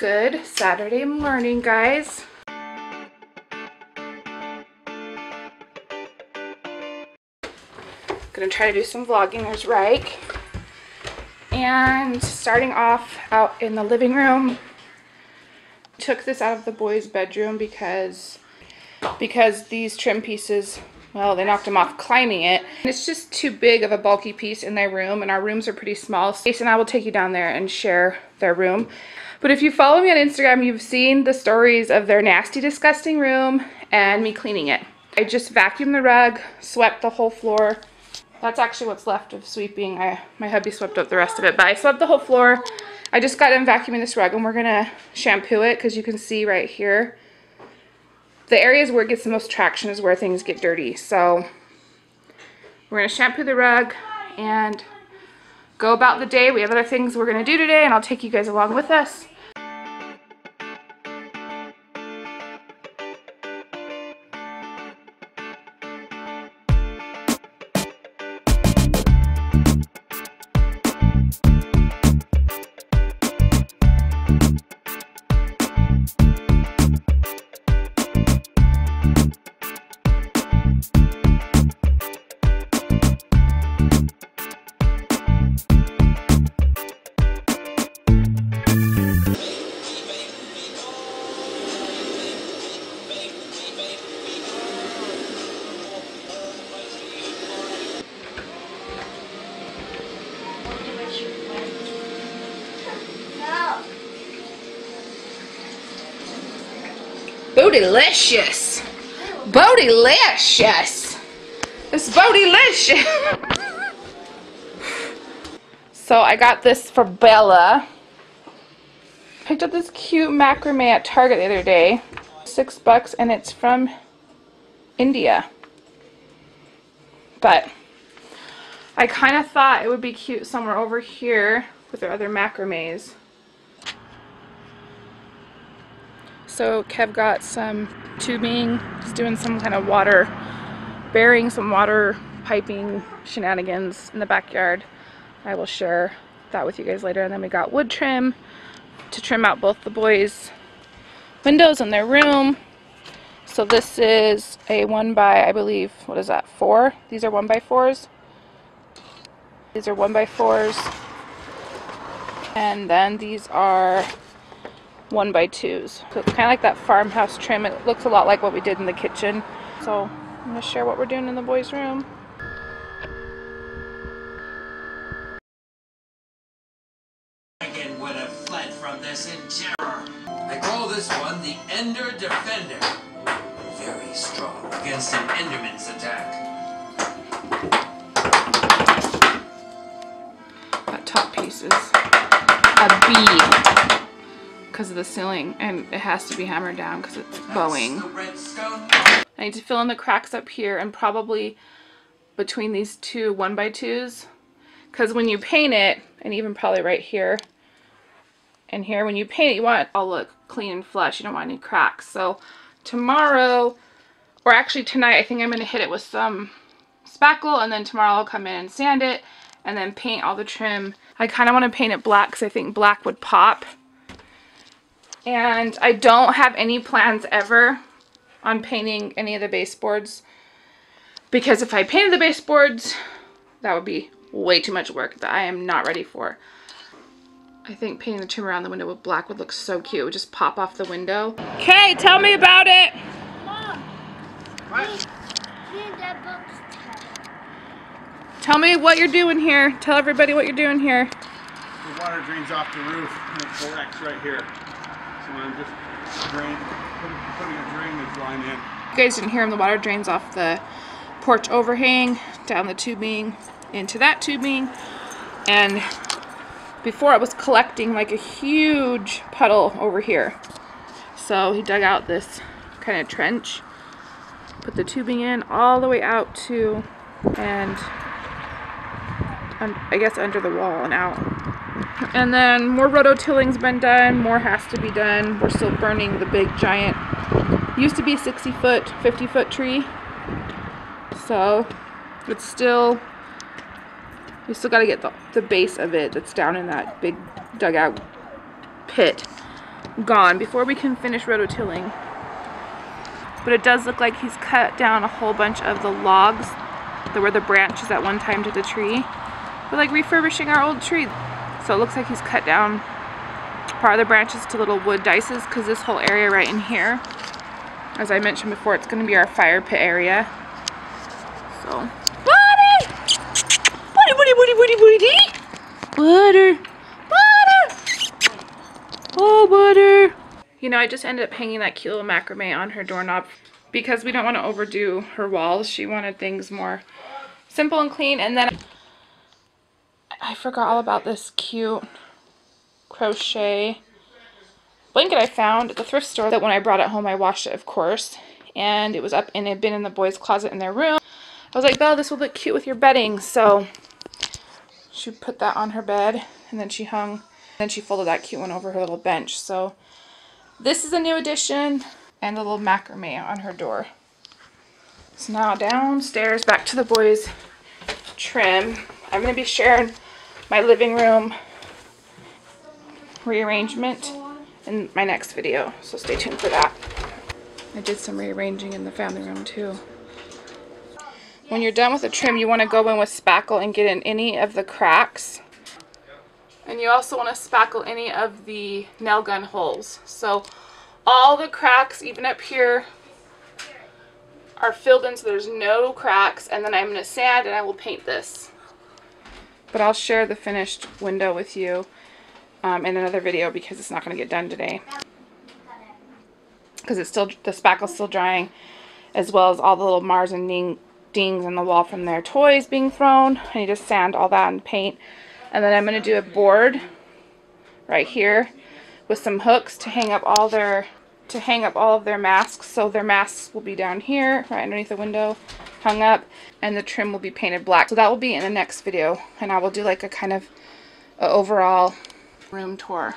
Good Saturday morning, guys. Gonna try to do some vlogging. There's Reich. And starting off out in the living room. Took this out of the boys' bedroom because these trim pieces, well, they knocked them off climbing it. It's just too big of a bulky piece in their room, and our rooms are pretty small. Stace and I will take you down there and share their room. But if you follow me on Instagram, you've seen the stories of their nasty, disgusting room and me cleaning it. I just vacuumed the rug, swept the whole floor. That's actually what's left of sweeping. My hubby swept up the rest of it, but I swept the whole floor. I just got done vacuuming this rug, and we're gonna shampoo it because you can see right here, the areas where it gets the most traction is where things get dirty. So we're gonna shampoo the rug and go about the day. We have other things we're gonna do today, and I'll take you guys along with us. Bootylicious! Bootylicious! It's bootylicious! So I got this for Bella. Picked up this cute macrame at Target the other day. $6 and it's from India. But I kind of thought it would be cute somewhere over here with their other macrames. So Kev got some tubing, he's doing some kind of water, burying some water piping shenanigans in the backyard. I will share that with you guys later. And then we got wood trim to trim out both the boys' windows in their room. So this is a 1 by, I believe, what is that, 4? These are 1 by 4s. These are 1 by 4s. And then these are 1 by 2s. So it's kind of like that farmhouse trim. It looks a lot like what we did in the kitchen. So I'm going to share what we're doing in the boys' room. Dragon would have fled from this in terror. I call this one the Ender Defender. Very strong against an Enderman's attack. That top piece is a bead because of the ceiling, and it has to be hammered down because it's bowing. I need to fill in the cracks up here and probably between these two 1 by 2s, because when you paint it, and even probably right here and here, when you paint it, you want it all look clean and flush. You don't want any cracks. So tomorrow, or actually tonight, I think I'm going to hit it with some spackle, and then tomorrow I'll come in and sand it and then paint all the trim. I kind of want to paint it black because I think black would pop. And I don't have any plans ever on painting any of the baseboards, because if I painted the baseboards, that would be way too much work that I am not ready for. I think painting the trim around the window with black would look so cute. It would just pop off the window. Okay, tell me about it. Mom, What? Tell me what you're doing here. Tell everybody what you're doing here. The water drains off the roof and it collects right here. So I'm just putting a drainage line in. You guys didn't hear him. The water drains off the porch overhang, down the tubing, into that tubing. And before it was collecting like a huge puddle over here. So he dug out this kind of trench, put the tubing in all the way out to, and I guess under the wall and out. And then more rototilling's been done, more has to be done. We're still burning the big giant, used to be 60-foot, 50-foot tree. So it's still, we still got to get the base of it that's down in that big dugout pit gone before we can finish rototilling. But it does look like he's cut down a whole bunch of the logs that were the branches at one time to the tree. We're like refurbishing our old tree. So it looks like he's cut down part of the branches to little wood dices, because this whole area right in here, as I mentioned before, it's going to be our fire pit area. So, Buddy! Buddy, buddy, buddy, buddy, buddy! Butter! Butter! Oh, Butter! You know, I just ended up hanging that cute little macrame on her doorknob because we don't want to overdo her walls. She wanted things more simple and clean. And then I forgot all about this cute crochet blanket I found at the thrift store that when I brought it home, I washed it, of course. And it was up and it had been in the boys' closet in their room. I was like, Belle, this will look cute with your bedding. So she put that on her bed, and then she folded that cute one over her little bench. So this is a new addition, and a little macrame on her door. So now downstairs, back to the boys' trim. I'm going to be sharing my living room rearrangement in my next video, so stay tuned for that. I did some rearranging in the family room too. When you're done with the trim, you want to go in with spackle and get in any of the cracks. And you also want to spackle any of the nail gun holes. So all the cracks, even up here, are filled in so there's no cracks. And then I'm going to sand and I will paint this. But I'll share the finished window with you in another video because it's not going to get done today. Because it's still, the spackle's still drying, as well as all the little Mars and dings on the wall from their toys being thrown. I need to sand all that and paint. And then I'm going to do a board right here with some hooks to hang up all of their masks. So their masks will be down here, right underneath the window, hung up, and the trim will be painted black. So that will be in the next video, and I will do like a kind of overall room tour.